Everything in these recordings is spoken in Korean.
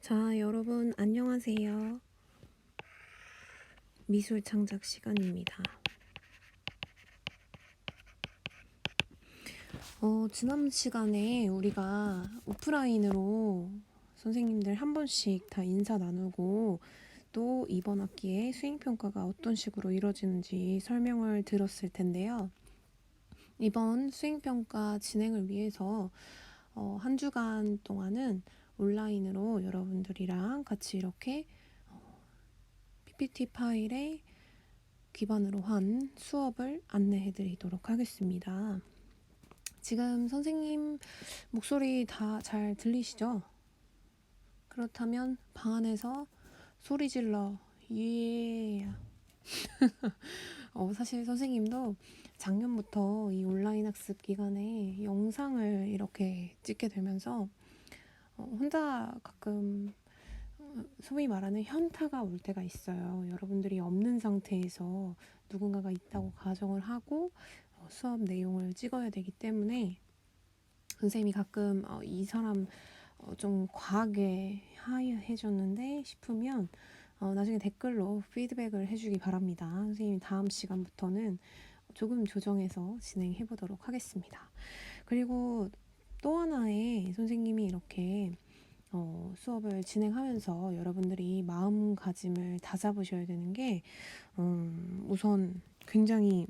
자, 여러분 안녕하세요. 미술 창작 시간입니다. 지난 시간에 우리가 오프라인으로 선생님들 한 번씩 다 인사 나누고 또 이번 학기에 수행평가가 어떤 식으로 이루어지는지 설명을 들었을 텐데요. 이번 수행평가 진행을 위해서 한 주간 동안은 온라인으로 여러분들이랑 같이 이렇게 PPT 파일에 기반으로 한 수업을 안내해 드리도록 하겠습니다. 지금 선생님 목소리 다 잘 들리시죠? 그렇다면 방 안에서 소리 질러 예. 사실 선생님도 작년부터 이 온라인 학습 기간에 영상을 이렇게 찍게 되면서 혼자 가끔 소위 말하는 현타가 올 때가 있어요. 여러분들이 없는 상태에서 누군가가 있다고 가정을 하고 수업 내용을 찍어야 되기 때문에 선생님이 가끔 이 사람 좀 과하게 하해해줬는데 싶으면 나중에 댓글로 피드백을 해주기 바랍니다. 선생님이 다음 시간부터는 조금 조정해서 진행해 보도록 하겠습니다. 그리고 또 하나의 선생님이 이렇게 수업을 진행하면서 여러분들이 마음가짐을 다잡으셔야 되는 게 우선 굉장히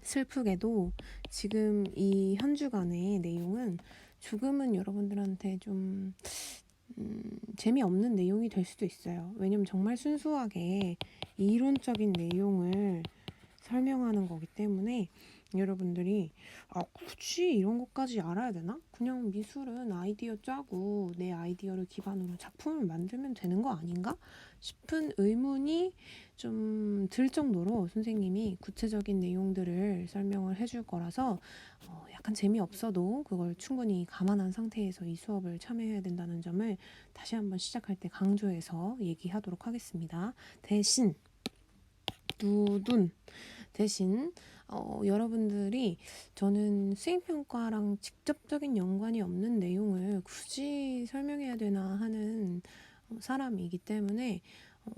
슬프게도 지금 이 한 주간의 내용은 조금은 여러분들한테 좀 재미없는 내용이 될 수도 있어요. 왜냐면 정말 순수하게 이론적인 내용을 설명하는 거기 때문에 여러분들이 굳이 이런 것까지 알아야 되나? 그냥 미술은 아이디어 짜고 내 아이디어를 기반으로 작품을 만들면 되는 거 아닌가? 싶은 의문이 좀 들 정도로 선생님이 구체적인 내용들을 설명을 해줄 거라서 약간 재미없어도 그걸 충분히 감안한 상태에서 이 수업을 참여해야 된다는 점을 다시 한번 시작할 때 강조해서 얘기하도록 하겠습니다. 대신 대신 여러분들이 저는 수행평가랑 직접적인 연관이 없는 내용을 굳이 설명해야 되나 하는 사람이기 때문에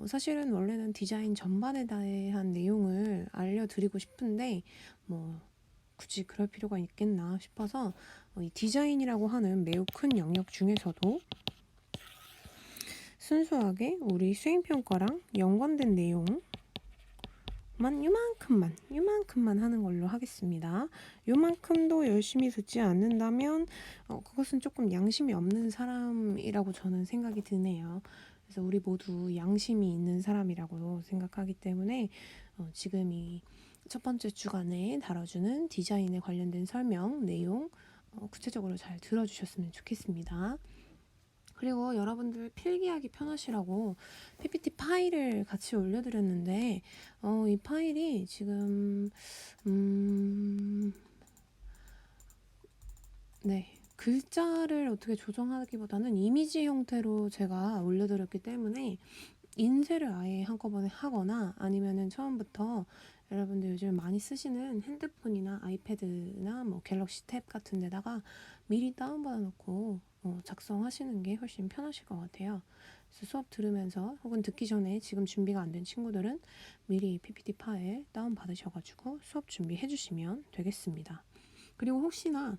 사실은 원래는 디자인 전반에 대한 내용을 알려드리고 싶은데 굳이 그럴 필요가 있겠나 싶어서 이 디자인이라고 하는 매우 큰 영역 중에서도 순수하게 우리 수행평가랑 연관된 내용 요만큼만 하는 걸로 하겠습니다. 요만큼도 열심히 듣지 않는다면 그것은 조금 양심이 없는 사람이라고 저는 생각이 드네요. 그래서 우리 모두 양심이 있는 사람이라고 생각하기 때문에 지금 이 첫 번째 주간에 다뤄주는 디자인에 관련된 설명, 내용 구체적으로 잘 들어주셨으면 좋겠습니다. 그리고 여러분들 필기하기 편하시라고 PPT 파일을 같이 올려드렸는데 이 파일이 지금 글자를 어떻게 조정하기보다는 이미지 형태로 제가 올려드렸기 때문에 인쇄를 아예 한꺼번에 하거나 아니면은 처음부터 여러분들 요즘 많이 쓰시는 핸드폰이나 아이패드나 갤럭시 탭 같은 데다가 미리 다운받아 놓고 작성하시는 게 훨씬 편하실 것 같아요. 그래서 수업 들으면서 혹은 듣기 전에 지금 준비가 안 된 친구들은 미리 PPT 파일 다운받으셔가지고 수업 준비해 주시면 되겠습니다. 그리고 혹시나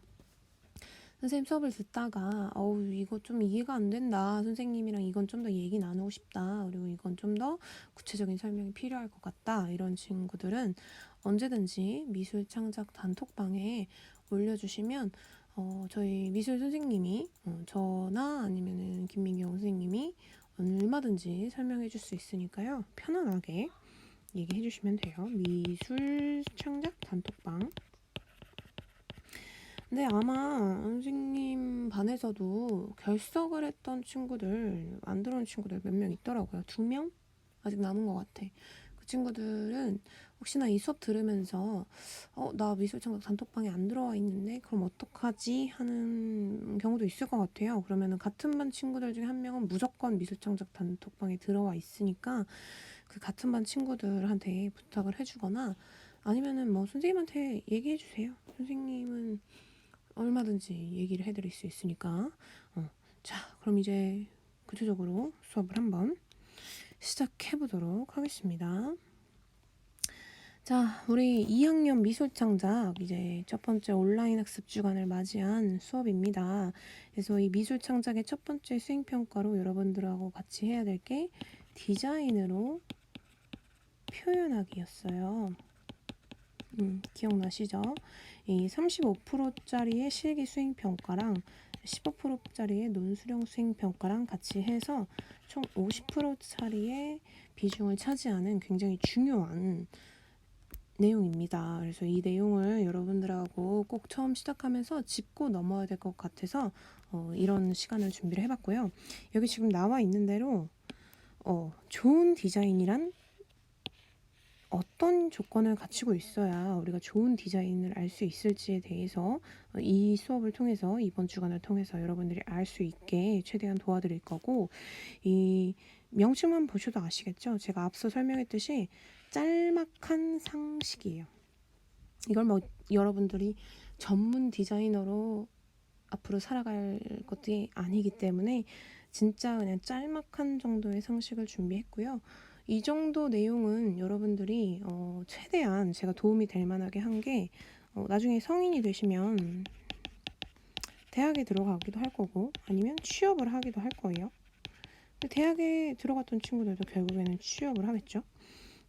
선생님 수업을 듣다가 이거 좀 이해가 안 된다. 선생님이랑 이건 좀 더 얘기 나누고 싶다. 그리고 이건 좀 더 구체적인 설명이 필요할 것 같다. 이런 친구들은 언제든지 미술 창작 단톡방에 올려주시면 저희 미술 선생님이 저나 아니면은 김민경 선생님이 얼마든지 설명해 줄 수 있으니까요. 편안하게 얘기해 주시면 돼요. 미술 창작 단톡방. 근데 아마 선생님 반에서도 결석을 했던 친구들, 안 들어온 친구들 몇 명 있더라고요. 2명? 아직 남은 것 같아. 그 친구들은 혹시나 이 수업 들으면서 나 미술창작 단톡방에 안 들어와 있는데 그럼 어떡하지? 하는 경우도 있을 것 같아요. 그러면은 같은 반 친구들 중에 한 명은 무조건 미술창작 단톡방에 들어와 있으니까 그 같은 반 친구들한테 부탁을 해주거나 아니면은 선생님한테 얘기해 주세요. 선생님은 얼마든지 얘기를 해드릴 수 있으니까 자, 그럼 이제 구체적으로 수업을 한번 시작해 보도록 하겠습니다. 자, 우리 2학년 미술창작 이제 첫 번째 온라인 학습 주간을 맞이한 수업입니다. 그래서 이 미술창작의 첫 번째 수행평가로 여러분들하고 같이 해야 될 게 디자인으로 표현하기였어요. 기억나시죠? 이 35%짜리의 실기 수행평가랑 15%짜리의 논술형 수행평가랑 같이 해서 총 50%짜리의 비중을 차지하는 굉장히 중요한 내용입니다. 그래서 이 내용을 여러분들하고 꼭 처음 시작하면서 짚고 넘어야 될 것 같아서 이런 시간을 준비를 해봤고요. 여기 지금 나와 있는 대로 좋은 디자인이란 어떤 조건을 갖추고 있어야 우리가 좋은 디자인을 알 수 있을지에 대해서 이 수업을 통해서 이번 주간을 통해서 여러분들이 알 수 있게 최대한 도와드릴 거고, 이 명칭만 보셔도 아시겠죠? 제가 앞서 설명했듯이 짤막한 상식이에요. 이걸 뭐 여러분들이 전문 디자이너로 앞으로 살아갈 것이 아니기 때문에 진짜 그냥 짤막한 정도의 상식을 준비했고요. 이 정도 내용은 여러분들이 최대한 제가 도움이 될 만하게 한 게 나중에 성인이 되시면 대학에 들어가기도 할 거고 아니면 취업을 하기도 할 거예요. 근데 대학에 들어갔던 친구들도 결국에는 취업을 하겠죠.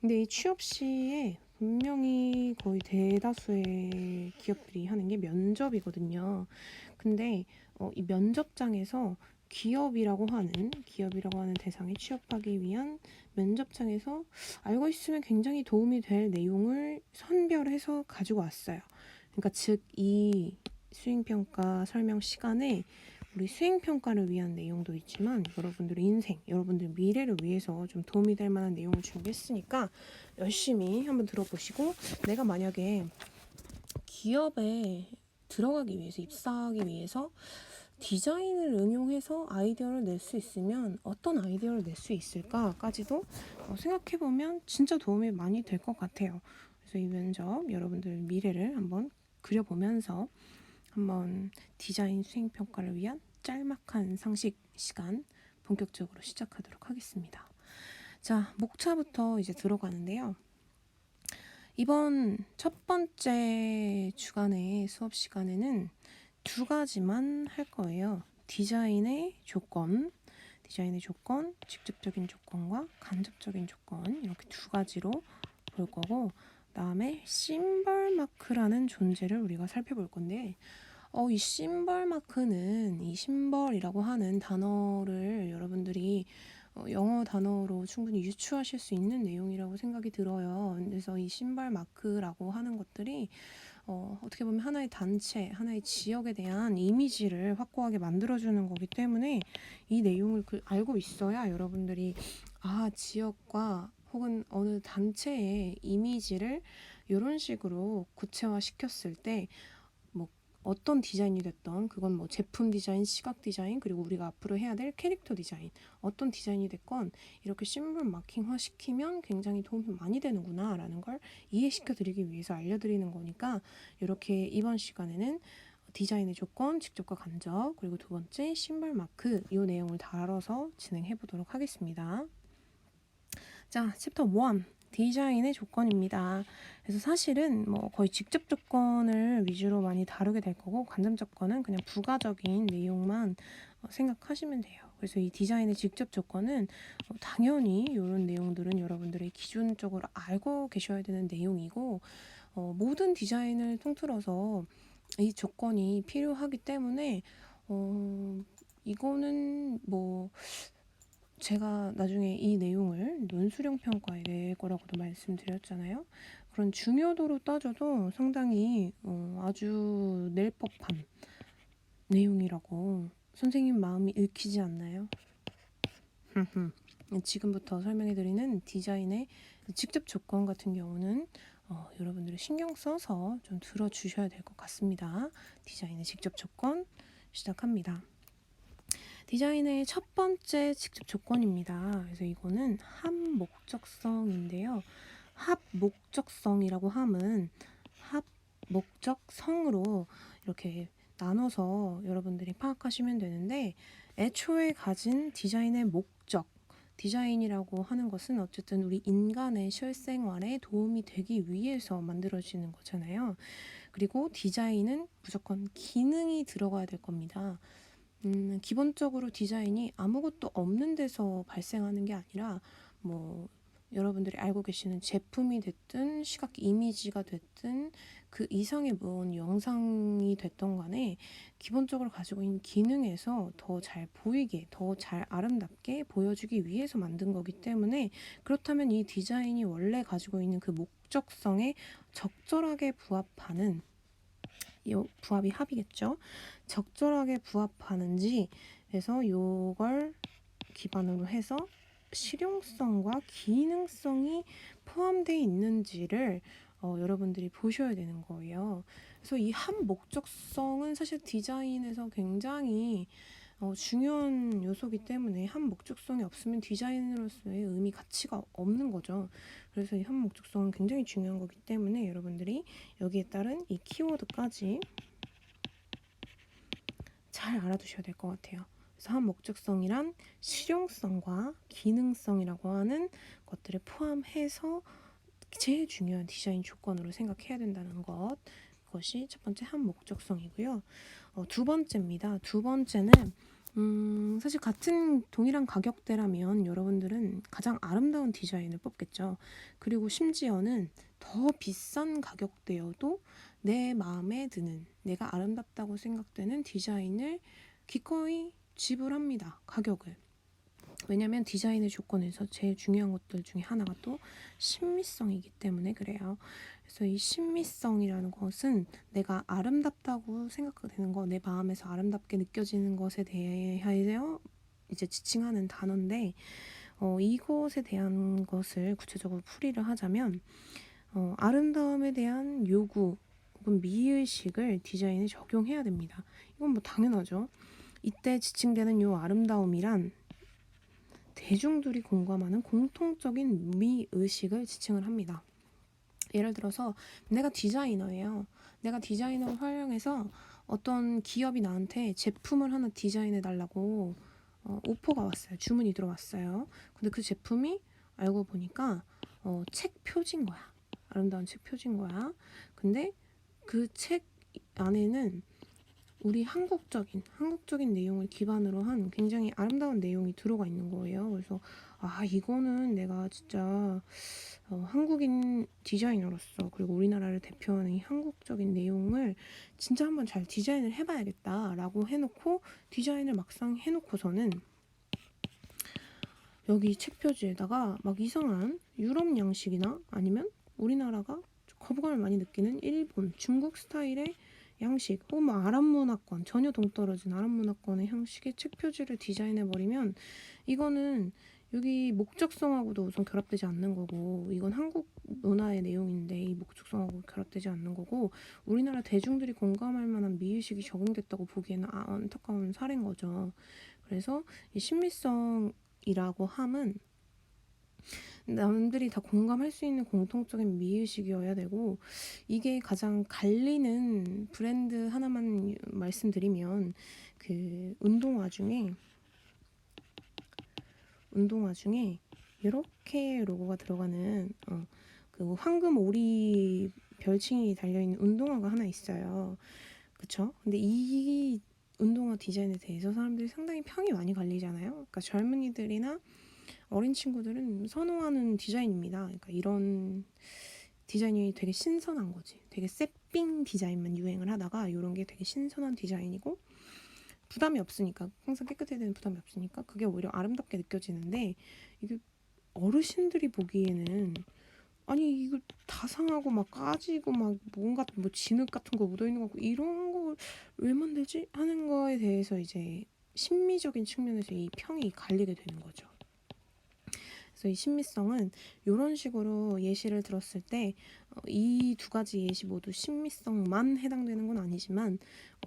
근데 이 취업 시에 분명히 거의 대다수의 기업들이 하는 게 면접이거든요. 근데 이 면접장에서 기업이라고 하는 대상에 취업하기 위한 면접장에서 알고 있으면 굉장히 도움이 될 내용을 선별해서 가지고 왔어요. 그러니까 즉 이 수행평가 설명 시간에 우리 수행평가를 위한 내용도 있지만 여러분들의 인생, 여러분들의 미래를 위해서 좀 도움이 될 만한 내용을 준비했으니까 열심히 한번 들어보시고, 내가 만약에 기업에 들어가기 위해서, 입사하기 위해서 디자인을 응용해서 아이디어를 낼 수 있으면 어떤 아이디어를 낼 수 있을까까지도 생각해보면 진짜 도움이 많이 될 것 같아요. 그래서 이 면접 여러분들 미래를 한번 그려보면서 한번 디자인 수행평가를 위한 짤막한 상식 시간 본격적으로 시작하도록 하겠습니다. 자, 목차부터 이제 들어가는데요. 이번 첫 번째 주간의 수업 시간에는 두 가지만 할 거예요. 디자인의 조건, 직접적인 조건과 간접적인 조건, 이렇게 두 가지로 볼 거고, 그다음에 심벌 마크라는 존재를 우리가 살펴볼 건데, 이 심벌 마크는, 이 심벌이라고 하는 단어를 여러분들이 영어 단어로 충분히 유추하실 수 있는 내용이라고 생각이 들어요. 그래서 이 심벌 마크라고 하는 것들이 어떻게 보면 하나의 단체, 하나의 지역에 대한 이미지를 확고하게 만들어주는 거기 때문에 이 내용을 알고 있어야 여러분들이 지역과 혹은 어느 단체의 이미지를 이런 식으로 구체화시켰을 때 뭐 어떤 디자인이 됐던, 그건 뭐 제품 디자인, 시각 디자인, 그리고 우리가 앞으로 해야 될 캐릭터 디자인, 어떤 디자인이 됐건 이렇게 심볼 마킹화 시키면 굉장히 도움이 많이 되는구나 라는 걸 이해시켜 드리기 위해서 알려드리는 거니까, 이렇게 이번 시간에는 디자인의 조건, 직접과 간접, 그리고 두 번째 심벌 마크, 이 내용을 다뤄서 진행해 보도록 하겠습니다. 자, 챕터 1 디자인의 조건입니다. 그래서 사실은 뭐 거의 직접 조건을 위주로 많이 다루게 될 거고, 간접 조건은 그냥 부가적인 내용만 생각하시면 돼요. 그래서 이 디자인의 직접 조건은 당연히 이런 내용들은 여러분들이 기준적으로 알고 계셔야 되는 내용이고, 모든 디자인을 통틀어서 이 조건이 필요하기 때문에 이거는 뭐 제가 나중에 이 내용을 논술형 평가에 낼 거라고도 말씀드렸잖아요. 그런 중요도로 따져도 상당히 아주 낼 법한 내용이라고 선생님 마음이 읽히지 않나요? 지금부터 설명해드리는 디자인의 직접 조건 같은 경우는 여러분들이 신경 써서 좀 들어주셔야 될 것 같습니다. 디자인의 직접 조건 시작합니다. 디자인의 첫 번째 직접 조건입니다. 그래서 이거는 합목적성인데요. 합목적성이라고 함은 합목적성으로 이렇게 나눠서 여러분들이 파악하시면 되는데, 애초에 가진 디자인의 목적, 디자인이라고 하는 것은 어쨌든 우리 인간의 실생활에 도움이 되기 위해서 만들어지는 거잖아요. 그리고 디자인은 무조건 기능이 들어가야 될 겁니다. 기본적으로 디자인이 아무것도 없는 데서 발생하는 게 아니라 뭐 여러분들이 알고 계시는 제품이 됐든 시각 이미지가 됐든 그 이상의 뭔 영상이 됐던 간에 기본적으로 가지고 있는 기능에서 더 잘 보이게, 더 잘 아름답게 보여주기 위해서 만든 거기 때문에 그렇다면 이 디자인이 원래 가지고 있는 그 목적성에 적절하게 부합하는 부합이 합이겠죠. 적절하게 부합하는지 해서 요걸 기반으로 해서 실용성과 기능성이 포함되어 있는지를 여러분들이 보셔야 되는 거예요. 그래서 이 한 목적성은 사실 디자인에서 굉장히 중요한 요소이기 때문에 한 목적성이 없으면 디자인으로서의 의미 가치가 없는 거죠. 그래서 이 한 목적성은 굉장히 중요한 거기 때문에 여러분들이 여기에 따른 이 키워드까지 잘 알아두셔야 될 것 같아요. 그래서 한 목적성이란 실용성과 기능성이라고 하는 것들을 포함해서 제일 중요한 디자인 조건으로 생각해야 된다는 것. 그것이 첫 번째 한 목적성이고요. 두 번째입니다. 두 번째는 사실 같은 동일한 가격대라면 여러분들은 가장 아름다운 디자인을 뽑겠죠. 그리고 심지어는 더 비싼 가격대여도 내 마음에 드는, 내가 아름답다고 생각되는 디자인을 기꺼이 지불합니다. 가격을. 왜냐면 디자인의 조건에서 제일 중요한 것들 중에 하나가 또 신미성이기 때문에 그래요. 그래서 이 신미성이라는 것은 내가 아름답다고 생각되는 거, 내 마음에서 아름답게 느껴지는 것에 대하여 이제 지칭하는 단어인데 이것에 대한 것을 구체적으로 풀이를 하자면 아름다움에 대한 요구 혹은 미의식을 디자인에 적용해야 됩니다. 이건 뭐 당연하죠. 이때 지칭되는 요 아름다움이란 대중들이 공감하는 공통적인 미의식을 지칭을 합니다. 예를 들어서 내가 디자이너예요. 내가 디자이너를 활용해서 어떤 기업이 나한테 제품을 하나 디자인해 달라고 오퍼가 왔어요. 주문이 들어왔어요. 근데 그 제품이 알고 보니까 책 표지인 거야. 아름다운 책 표지인 거야. 근데 그 책 안에는 우리 한국적인 내용을 기반으로 한 굉장히 아름다운 내용이 들어가 있는 거예요. 그래서 이거는 내가 진짜 한국인 디자이너로서 그리고 우리나라를 대표하는 이 한국적인 내용을 진짜 한번 잘 디자인을 해봐야겠다라고 해놓고 디자인을 막상 해놓고서는 여기 책 표지에다가 막 이상한 유럽 양식이나 아니면 우리나라가 거부감을 많이 느끼는 일본, 중국 스타일의 양식 혹은 뭐 아랍 문화권, 전혀 동떨어진 아랍 문화권의 형식의 책 표지를 디자인해버리면 이거는 여기 목적성하고도 우선 결합되지 않는 거고 이건 한국 문화의 내용인데 이 목적성하고 결합되지 않는 거고 우리나라 대중들이 공감할 만한 미의식이 적용됐다고 보기에는 안타까운 사례인 거죠. 그래서 이 신미성이라고 함은 남들이 다 공감할 수 있는 공통적인 미의식이어야 되고 이게 가장 갈리는 브랜드 하나만 말씀드리면 그 운동화 중에 이렇게 로고가 들어가는 그 황금 오리 별칭이 달려있는 운동화가 하나 있어요. 그쵸? 근데 이 운동화 디자인에 대해서 사람들이 상당히 평이 많이 갈리잖아요. 그러니까 젊은이들이나 어린 친구들은 선호하는 디자인입니다. 그러니까 이런 디자인이 되게 신선한 거지. 되게 새삥 디자인만 유행을 하다가 이런 게 되게 신선한 디자인이고 부담이 없으니까 항상 깨끗해야 되는 부담이 없으니까 그게 오히려 아름답게 느껴지는데 이게 어르신들이 보기에는 아니 이거 다 상하고 막 까지고 막 뭔가 뭐 진흙 같은 거 묻어 있는 거 같고 이런 걸 왜 만들지 하는 거에 대해서 이제 심미적인 측면에서 이 평이 갈리게 되는 거죠. 그래서 이 신미성은 이런 식으로 예시를 들었을 때 이 두 가지 예시 모두 신미성만 해당되는 건 아니지만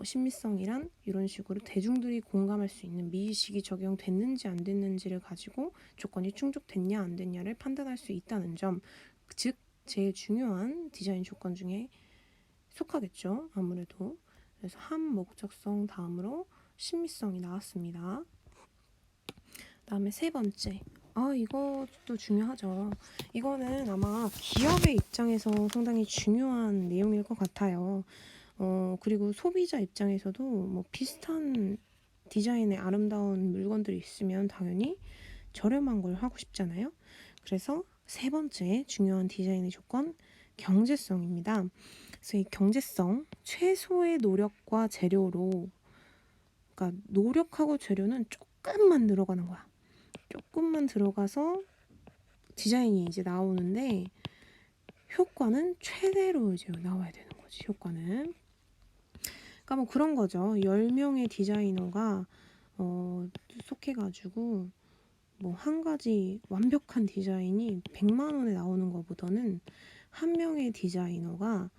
신미성이란 이런 식으로 대중들이 공감할 수 있는 미의식이 적용됐는지 안 됐는지를 가지고 조건이 충족됐냐 안 됐냐를 판단할 수 있다는 점, 즉 제일 중요한 디자인 조건 중에 속하겠죠. 아무래도. 그래서 한 목적성 다음으로 신미성이 나왔습니다. 그다음에 세 번째. 이것도 중요하죠. 이거는 아마 기업의 입장에서 상당히 중요한 내용일 것 같아요. 그리고 소비자 입장에서도 뭐 비슷한 디자인의 아름다운 물건들이 있으면 당연히 저렴한 걸 하고 싶잖아요. 그래서 세 번째 중요한 디자인의 조건, 경제성입니다. 그래서 이 경제성, 최소의 노력과 재료로, 그러니까 노력하고 재료는 조금만 들어가는 거야. 조금만 들어가서 디자인이 이제 나오는데 효과는 최대로 이제 나와야 되는 거지. 효과는. 그러니까 뭐 그런 거죠. 10명의 디자이너가 속해가지고 뭐 한 가지 완벽한 디자인이 100만 원에 나오는 것보다는 한 명의 디자이너가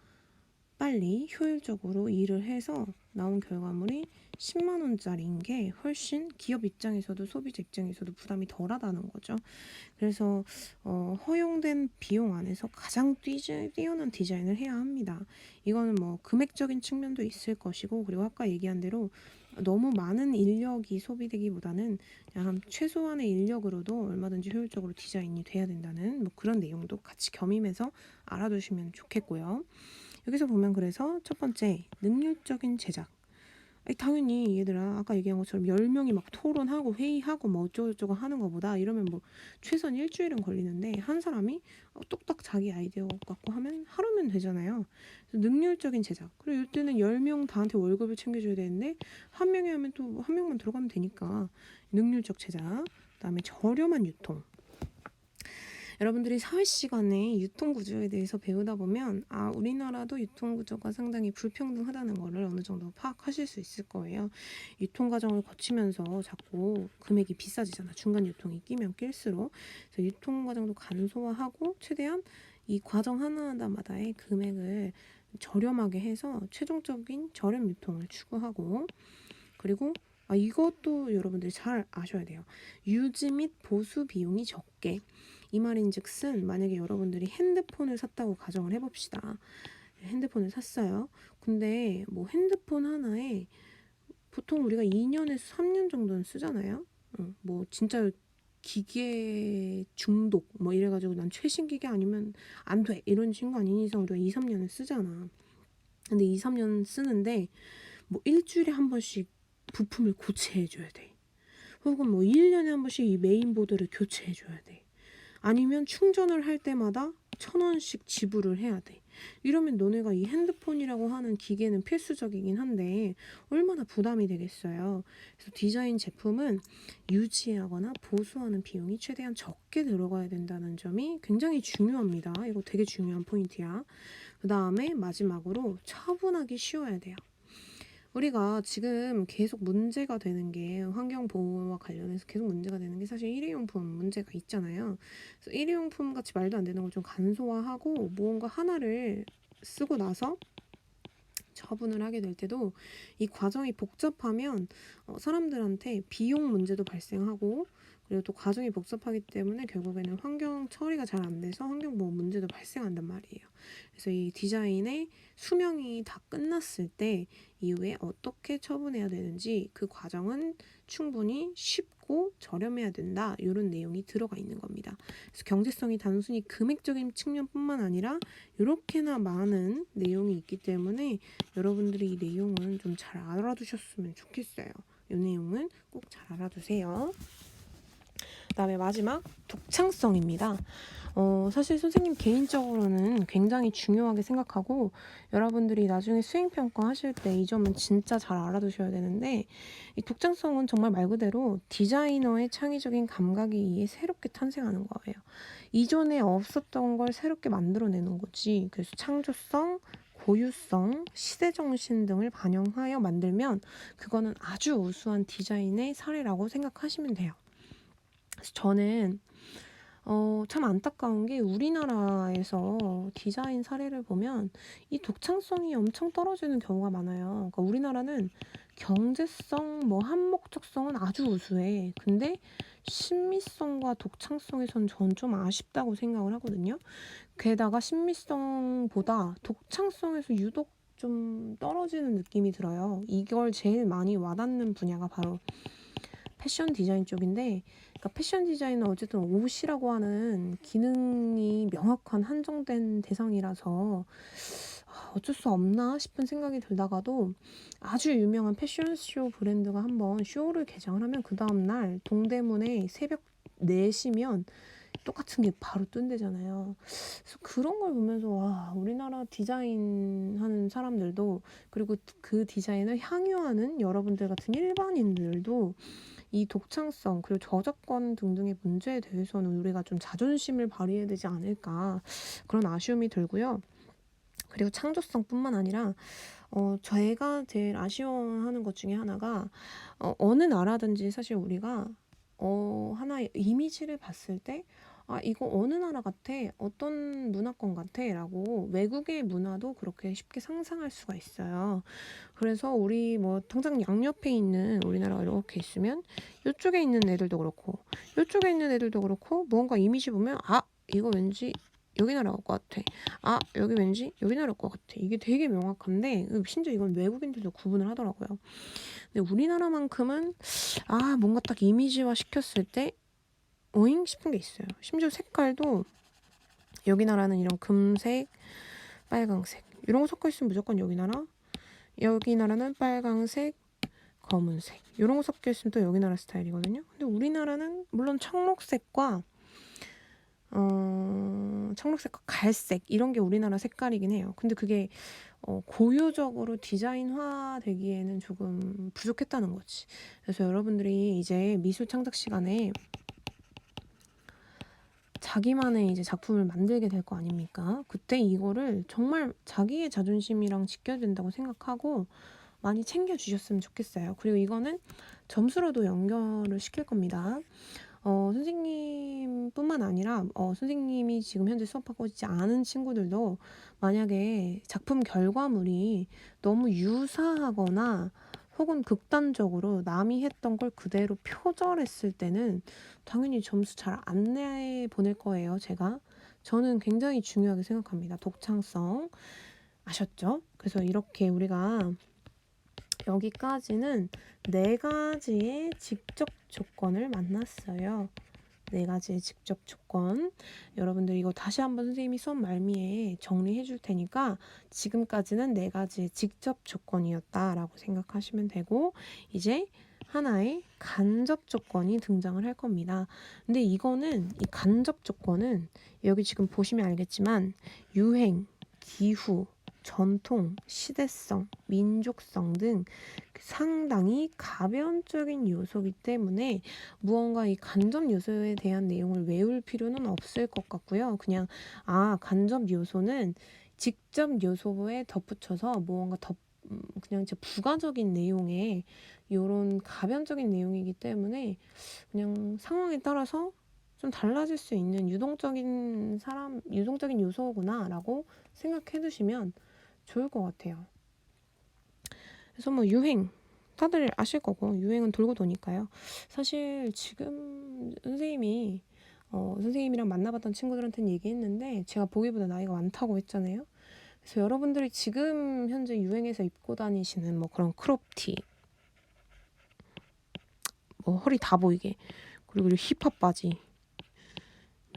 빨리 효율적으로 일을 해서 나온 결과물이 10만 원짜리인 게 훨씬 기업 입장에서도 소비자 입장에서도 부담이 덜하다는 거죠. 그래서 허용된 비용 안에서 가장 뛰어난 디자인을 해야 합니다. 이거는 뭐 금액적인 측면도 있을 것이고, 그리고 아까 얘기한 대로 너무 많은 인력이 소비되기보다는 그냥 최소한의 인력으로도 얼마든지 효율적으로 디자인이 돼야 된다는 뭐 그런 내용도 같이 겸임해서 알아두시면 좋겠고요. 여기서 보면 그래서 첫 번째, 능률적인 제작. 당연히 얘들아, 아까 얘기한 것처럼 10명이 막 토론하고 회의하고 뭐 어쩌고저쩌고 하는 것보다 이러면 뭐 최소한 일주일은 걸리는데 한 사람이 뚝딱 자기 아이디어 갖고 하면 하루면 되잖아요. 그래서 능률적인 제작. 그리고 이때는 10명 다한테 월급을 챙겨줘야 되는데 한 명이 하면 또 한 명만 들어가면 되니까 능률적 제작. 그다음에 저렴한 유통. 여러분들이 사회 시간에 유통구조에 대해서 배우다 보면 우리나라도 유통구조가 상당히 불평등하다는 거를 어느 정도 파악하실 수 있을 거예요. 유통과정을 거치면서 자꾸 금액이 비싸지잖아. 중간 유통이 끼면 낄수록. 그래서 유통과정도 간소화하고 최대한 이 과정 하나하나마다의 금액을 저렴하게 해서 최종적인 저렴 유통을 추구하고, 그리고 이것도 여러분들이 잘 아셔야 돼요. 유지 및 보수 비용이 적게. 이 말인즉슨 만약에 여러분들이 핸드폰을 샀다고 가정을 해봅시다. 핸드폰을 샀어요. 근데 뭐 핸드폰 하나에 보통 우리가 2년에서 3년 정도는 쓰잖아요. 뭐 진짜 기계 중독 뭐 이래가지고 난 최신 기계 아니면 안 돼 이런 친구 아닌 이상 우리가 2, 3년을 쓰잖아. 근데 2, 3년 쓰는데 뭐 일주일에 한 번씩 부품을 교체해줘야 돼. 혹은 뭐 1년에 한 번씩 이 메인보드를 교체해줘야 돼. 아니면 충전을 할 때마다 1,000원씩 지불을 해야 돼. 이러면 너네가 이 핸드폰이라고 하는 기계는 필수적이긴 한데 얼마나 부담이 되겠어요. 그래서 디자인 제품은 유지하거나 보수하는 비용이 최대한 적게 들어가야 된다는 점이 굉장히 중요합니다. 이거 되게 중요한 포인트야. 그 다음에 마지막으로 처분하기 쉬워야 돼요. 우리가 지금 계속 문제가 되는 게 환경보호와 관련해서 계속 문제가 되는 게 사실 일회용품 문제가 있잖아요. 그래서 일회용품 같이 말도 안 되는 걸 좀 간소화하고 무언가 하나를 쓰고 나서 처분을 하게 될 때도 이 과정이 복잡하면 사람들한테 비용 문제도 발생하고, 그리고 또 과정이 복잡하기 때문에 결국에는 환경 처리가 잘 안 돼서 환경보호 문제도 발생한단 말이에요. 그래서 이 디자인의 수명이 다 끝났을 때 이후에 어떻게 처분해야 되는지 그 과정은 충분히 쉽고 저렴해야 된다. 이런 내용이 들어가 있는 겁니다. 그래서 경제성이 단순히 금액적인 측면뿐만 아니라 이렇게나 많은 내용이 있기 때문에 여러분들이 이 내용은 좀 잘 알아두셨으면 좋겠어요. 이 내용은 꼭 잘 알아두세요. 그 다음에 마지막 독창성입니다. 사실 선생님 개인적으로는 굉장히 중요하게 생각하고 여러분들이 나중에 수행평가 하실 때 이 점은 진짜 잘 알아두셔야 되는데, 이 독창성은 정말 말 그대로 디자이너의 창의적인 감각에 의해 새롭게 탄생하는 거예요. 이전에 없었던 걸 새롭게 만들어내는 거지. 그래서 창조성, 고유성, 시대정신 등을 반영하여 만들면 그거는 아주 우수한 디자인의 사례라고 생각하시면 돼요. 그래서 저는 참 안타까운 게 우리나라에서 디자인 사례를 보면 이 독창성이 엄청 떨어지는 경우가 많아요. 그러니까 우리나라는 경제성, 뭐 한목적성은 아주 우수해. 근데 신미성과 독창성에선 전 좀 아쉽다고 생각을 하거든요. 게다가 신미성보다 독창성에서 유독 좀 떨어지는 느낌이 들어요. 이걸 제일 많이 와닿는 분야가 바로 패션 디자인 쪽인데, 그러니까 패션 디자인은 어쨌든 옷이라고 하는 기능이 명확한 한정된 대상이라서 어쩔 수 없나 싶은 생각이 들다가도 아주 유명한 패션쇼 브랜드가 한번 쇼를 개장을 하면 그 다음날 동대문에 새벽 4시면 똑같은 게 바로 뜬대잖아요. 그래서 그런 걸 보면서 와, 우리나라 디자인 하는 사람들도, 그리고 그 디자인을 향유하는 여러분들 같은 일반인들도 이 독창성 그리고 저작권 등등의 문제에 대해서는 우리가 좀 자존심을 발휘해야 되지 않을까, 그런 아쉬움이 들고요. 그리고 창조성뿐만 아니라 제가 제일 아쉬워하는 것 중에 하나가 어느 나라든지 사실 우리가 하나의 이미지를 봤을 때 이거 어느 나라 같아? 어떤 문화권 같아? 라고 외국의 문화도 그렇게 쉽게 상상할 수가 있어요. 그래서 우리 뭐 당장 양옆에 있는 우리나라가 이렇게 있으면 이쪽에 있는 애들도 그렇고 이쪽에 있는 애들도 그렇고 뭔가 이미지 보면 이거 왠지 여기 나라 것 같아. 여기 왠지 여기 나라 것 같아. 이게 되게 명확한데 심지어 이건 외국인들도 구분을 하더라고요. 근데 우리나라만큼은 뭔가 딱 이미지화 시켰을 때 오잉 싶은 게 있어요. 심지어 색깔도 여기 나라는 이런 금색, 빨강색 이런 거 섞여 있으면 무조건 여기 나라. 여기 나라는 빨강색, 검은색 이런 거 섞여 있으면 또 여기 나라 스타일이거든요. 근데 우리나라는 물론 청록색과 갈색 이런 게 우리나라 색깔이긴 해요. 근데 그게 고유적으로 디자인화 되기에는 조금 부족했다는 거지. 그래서 여러분들이 이제 미술 창작 시간에 자기만의 이제 작품을 만들게 될 거 아닙니까? 그때 이거를 정말 자기의 자존심이랑 지켜야 된다고 생각하고 많이 챙겨주셨으면 좋겠어요. 그리고 이거는 점수로도 연결을 시킬 겁니다. 선생님뿐만 아니라 선생님이 지금 현재 수업하고 있지 않은 친구들도 만약에 작품 결과물이 너무 유사하거나 혹은 극단적으로 남이 했던 걸 그대로 표절했을 때는 당연히 점수 잘 안 내 보낼 거예요. 저는 굉장히 중요하게 생각합니다. 독창성 아셨죠? 그래서 이렇게 우리가 여기까지는 4가지의 직접 조건을 만났어요. 4가지의 직접 조건. 여러분들 이거 다시 한번 선생님이 수업 말미에 정리해 줄 테니까 지금까지는 4가지의 직접 조건이었다라고 생각하시면 되고, 이제 하나의 간접 조건이 등장을 할 겁니다. 근데 이 간접 조건은 여기 지금 보시면 알겠지만 유행, 기후, 전통, 시대성, 민족성 등 상당히 가변적인 요소이기 때문에 무언가 이 간접 요소에 대한 내용을 외울 필요는 없을 것 같고요. 그냥 간접 요소는 직접 요소에 덧붙여서 무언가 그냥 제 부가적인 내용에 이런 가변적인 내용이기 때문에 그냥 상황에 따라서 좀 달라질 수 있는 유동적인 요소구나라고 생각해 두시면 좋을 것 같아요. 그래서 뭐 유행 다들 아실 거고 유행은 돌고 도니까요. 사실 지금 선생님이랑 만나봤던 친구들한테는 얘기했는데 제가 보기보다 나이가 많다고 했잖아요. 그래서 여러분들이 지금 현재 유행해서 입고 다니시는 뭐 그런 크롭티, 뭐 허리 다 보이게, 그리고 힙합 바지,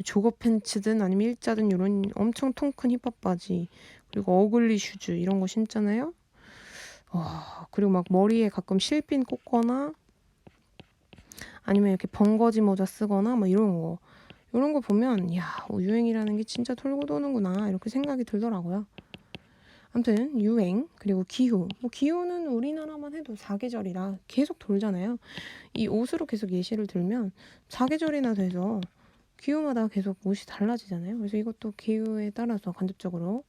조거 팬츠든 아니면 일자든 이런 엄청 통 큰 힙합 바지, 그리고 어글리 슈즈 이런 거 신잖아요. 그리고 막 머리에 가끔 실핀 꽂거나 아니면 이렇게 번거지 모자 쓰거나 막 이런 거 보면 유행이라는 게 진짜 돌고 도는구나 이렇게 생각이 들더라고요. 아무튼 유행 그리고 기후, 기후는 우리나라만 해도 사계절이라 계속 돌잖아요. 이 옷으로 계속 예시를 들면 사계절이나 돼서 기후마다 계속 옷이 달라지잖아요. 그래서 이것도 기후에 따라서 간접적으로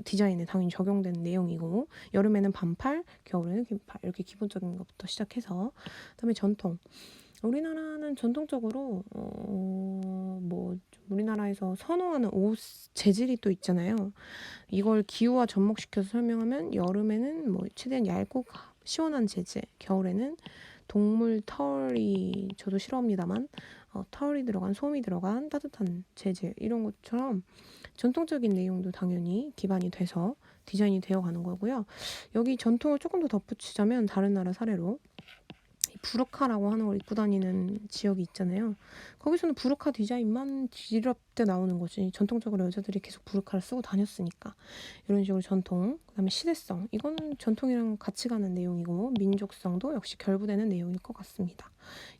디자인에 당연히 적용되는 내용이고, 여름에는 반팔, 겨울에는 긴팔 이렇게 기본적인 것부터 시작해서, 그다음에 전통. 우리나라는 전통적으로 우리나라에서 선호하는 옷 재질이 또 있잖아요. 이걸 기후와 접목시켜서 설명하면 여름에는 최대한 얇고 시원한 재질, 겨울에는 동물 털이 저도 싫어합니다만 털이 들어간 솜이 들어간 따뜻한 재질 이런 것처럼 전통적인 내용도 당연히 기반이 돼서 디자인이 되어가는 거고요. 여기 전통을 조금 더 덧붙이자면 다른 나라 사례로 부르카라고 하는 걸 입고 다니는 지역이 있잖아요. 거기서는 부르카 디자인만 뒤럽게 나오는 거지. 전통적으로 여자들이 계속 부르카를 쓰고 다녔으니까. 이런 식으로 전통, 그다음에 시대성. 이거는 전통이랑 같이 가는 내용이고 민족성도 역시 결부되는 내용일 것 같습니다.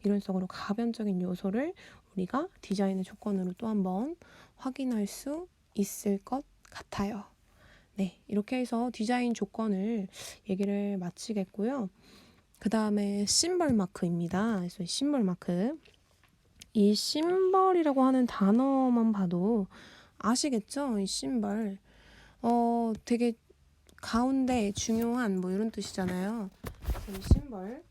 이런 식으로 가변적인 요소를 우리가 디자인의 조건으로 또 한번 확인할 수 있을 것 같아요. 네, 이렇게 해서 디자인 조건을 얘기를 마치겠고요. 그 다음에 심벌 마크입니다. 그래서 심벌 마크. 이 심벌이라고 하는 단어만 봐도 아시겠죠? 이 심벌. 되게 가운데 중요한 뭐 이런 뜻이잖아요. 그래서 이 심벌.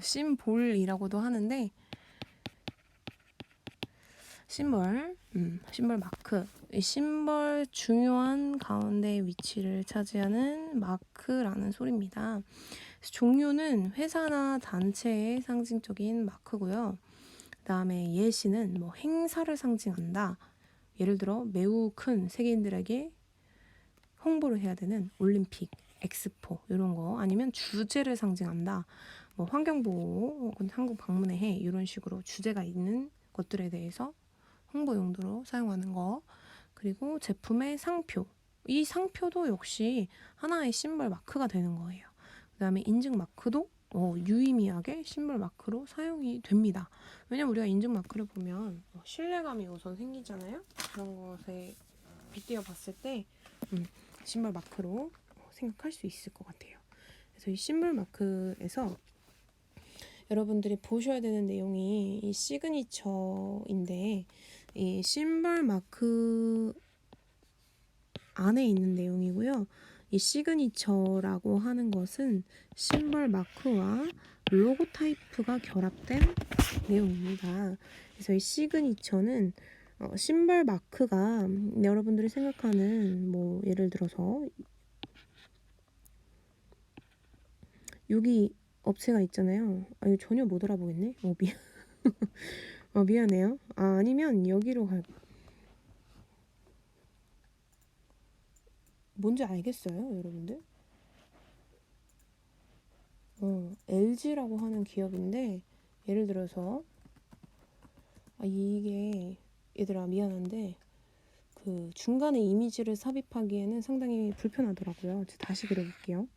심볼이라고도 하는데 심벌 마크. 이 심벌 중요한 가운데 위치를 차지하는 마크라는 소리입니다. 종류는 회사나 단체의 상징적인 마크고요. 그 다음에 예시는 뭐 행사를 상징한다. 예를 들어 매우 큰 세계인들에게 홍보를 해야 되는 올림픽, 엑스포 이런 거, 아니면 주제를 상징한다. 뭐 환경보호 혹은 한국 방문의 해 이런 식으로 주제가 있는 것들에 대해서 홍보 용도로 사용하는 거. 그리고 제품의 상표. 이 상표도 역시 하나의 심벌 마크가 되는 거예요. 그 다음에 인증 마크도 유의미하게 심벌 마크로 사용이 됩니다. 왜냐면 우리가 인증 마크를 보면 신뢰감이 우선 생기잖아요. 그런 것에 빗대어 봤을 때 심벌 마크로 생각할 수 있을 것 같아요. 그래서 이 심벌 마크에서 여러분들이 보셔야 되는 내용이 이 시그니처인데, 이 심벌 마크 안에 있는 내용이고요. 이 시그니처라고 하는 것은 심벌 마크와 로고 타이프가 결합된 내용입니다. 그래서 이 시그니처는 심벌 마크가 여러분들이 생각하는 뭐 예를 들어서 여기 업체가 있잖아요. 이거 전혀 못 알아보겠네. 미안해요. 아니면 여기로 뭔지 알겠어요, 여러분들? LG라고 하는 기업인데, 예를 들어서 이게 얘들아 미안한데 그 중간에 이미지를 삽입하기에는 상당히 불편하더라고요. 제가 다시 그려볼게요.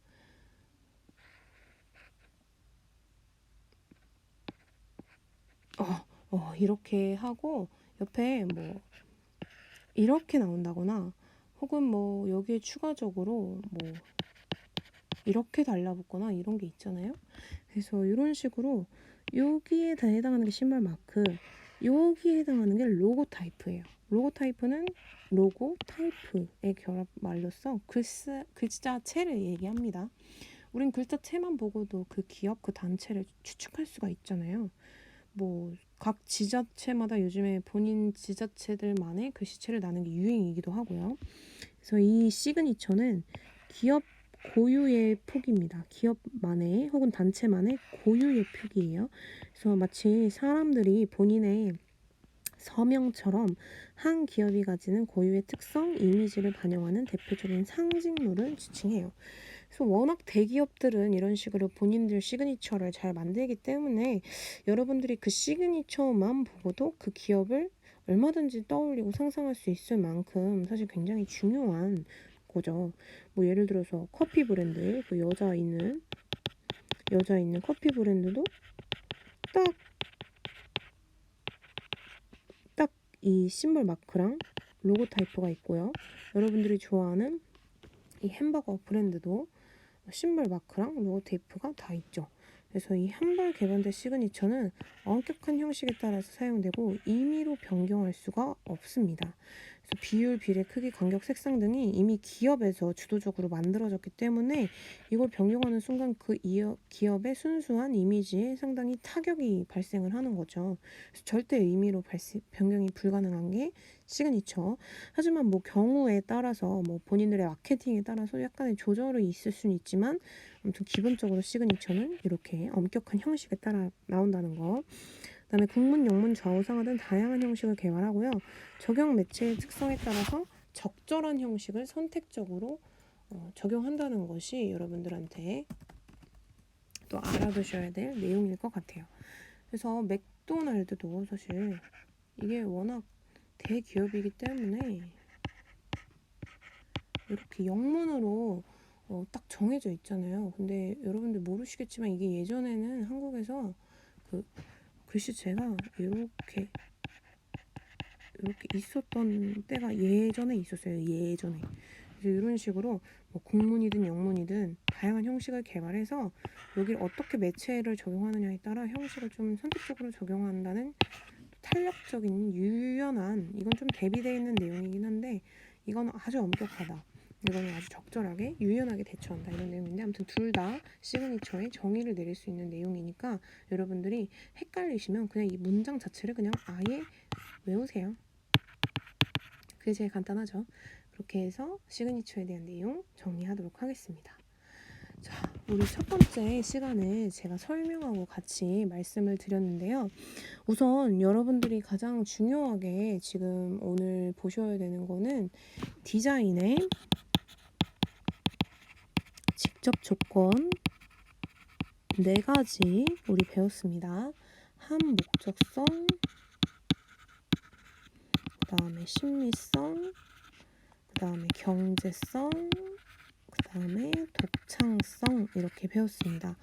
이렇게 하고 옆에 뭐 이렇게 나온다거나, 혹은 뭐 여기에 추가적으로 뭐 이렇게 달라붙거나 이런 게 있잖아요. 그래서 이런 식으로 여기에 다 해당하는 게 심벌 마크, 여기에 해당하는 게 로고 타이프예요. 로고 타이프는 로고 타이프의 결합 말로써 글자체를 얘기합니다. 우린 글자체만 보고도 그 기업, 그 단체를 추측할 수가 있잖아요. 뭐 각 지자체마다 요즘에 본인 지자체들만의 글씨체를 나는 게 유행이기도 하고요. 그래서 이 시그니처는 기업 고유의 표기입니다. 기업만의 혹은 단체만의 고유의 표기예요. 그래서 마치 사람들이 본인의 서명처럼 한 기업이 가지는 고유의 특성, 이미지를 반영하는 대표적인 상징물을 지칭해요. 그래서 워낙 대기업들은 이런 식으로 본인들 시그니처를 잘 만들기 때문에 여러분들이 그 시그니처만 보고도 그 기업을 얼마든지 떠올리고 상상할 수 있을 만큼 사실 굉장히 중요한 거죠. 뭐 예를 들어서 커피 브랜드, 그 여자 있는 커피 브랜드도 딱 이 심벌 마크랑 로고 타이프가 있고요. 여러분들이 좋아하는 이 햄버거 브랜드도 심벌 마크랑 로고 테이프가 다 있죠. 그래서 이 한 발 개반된 시그니처는 엄격한 형식에 따라서 사용되고 임의로 변경할 수가 없습니다. 그래서 비율, 비례, 크기, 간격, 색상 등이 이미 기업에서 주도적으로 만들어졌기 때문에 이걸 변경하는 순간 그 기업의 순수한 이미지에 상당히 타격이 발생을 하는 거죠. 그래서 절대 임의로 변경이 불가능한 게 시그니처. 하지만 뭐 경우에 따라서 뭐 본인들의 마케팅에 따라서 약간의 조절이 있을 수는 있지만, 아무튼 기본적으로 시그니처는 이렇게 엄격한 형식에 따라 나온다는 거. 그다음에 국문, 영문, 좌우상하 등 다양한 형식을 개발하고요. 적용 매체의 특성에 따라서 적절한 형식을 선택적으로 적용한다는 것이 여러분들한테 또 알아두셔야 될 내용일 것 같아요. 그래서 맥도날드도 사실 이게 워낙 대기업이기 때문에 이렇게 영문으로 딱 정해져 있잖아요. 근데 여러분들 모르시겠지만 이게 예전에는 한국에서 그 글씨체가 이렇게 있었던 때가 예전에 있었어요. 예전에. 그래서 이런 식으로 뭐 국문이든 영문이든 다양한 형식을 개발해서 여기를 어떻게 매체를 적용하느냐에 따라 형식을 좀 선택적으로 적용한다는 탄력적인 유연한, 이건 좀 대비되어 있는 내용이긴 한데 이건 아주 엄격하다, 이거는 아주 적절하게 유연하게 대처한다, 이런 내용인데, 아무튼 둘 다 시그니처에 정의를 내릴 수 있는 내용이니까 여러분들이 헷갈리시면 그냥 이 문장 자체를 그냥 아예 외우세요. 그게 제일 간단하죠. 그렇게 해서 시그니처에 대한 내용 정리하도록 하겠습니다. 자, 우리 첫 번째 시간에 제가 설명하고 같이 말씀을 드렸는데요. 우선 여러분들이 가장 중요하게 지금 오늘 보셔야 되는 거는 디자인의 직접 조건 4가지 우리 배웠습니다. 함목적성, 그 다음에 심리성, 그 다음에 경제성, 그 다음에 독창성, 이렇게 배웠습니다.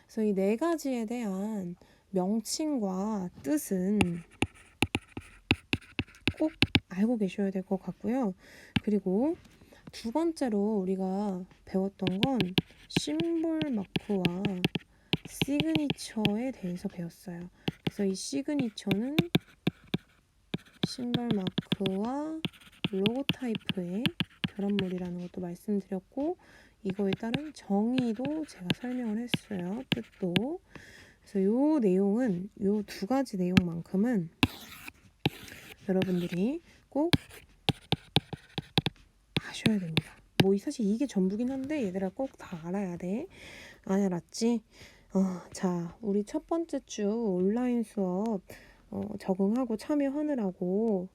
그래서 이 4가지에 대한 명칭과 뜻은 꼭 알고 계셔야 될 것 같고요. 그리고 두 번째로 우리가 배웠던 건 심볼 마크와 시그니처에 대해서 배웠어요. 그래서 이 시그니처는 심볼 마크와 로고 타이프의 결합물이라는 것도 말씀드렸고, 이거에 따른 정의도 제가 설명을 했어요. 뜻도. 그래서 이 내용은, 이 2가지 내용만큼은 여러분들이 꼭 아셔야 됩니다. 뭐 사실 이게 전부긴 한데 얘들아 꼭 다 알아야 돼. 안 알았지? 자, 우리 첫 번째 주 온라인 수업 적응하고 참여하느라고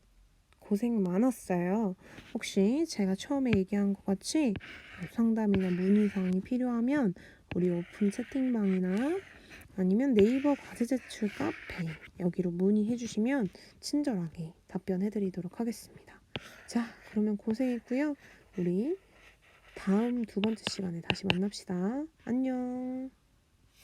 고생 많았어요. 혹시 제가 처음에 얘기한 것 같이 상담이나 문의사항이 필요하면 우리 오픈 채팅방이나 아니면 네이버 과제 제출 카페 여기로 문의해 주시면 친절하게 답변해 드리도록 하겠습니다. 자, 그러면 고생했고요. 우리 다음 2번째 시간에 다시 만납시다. 안녕.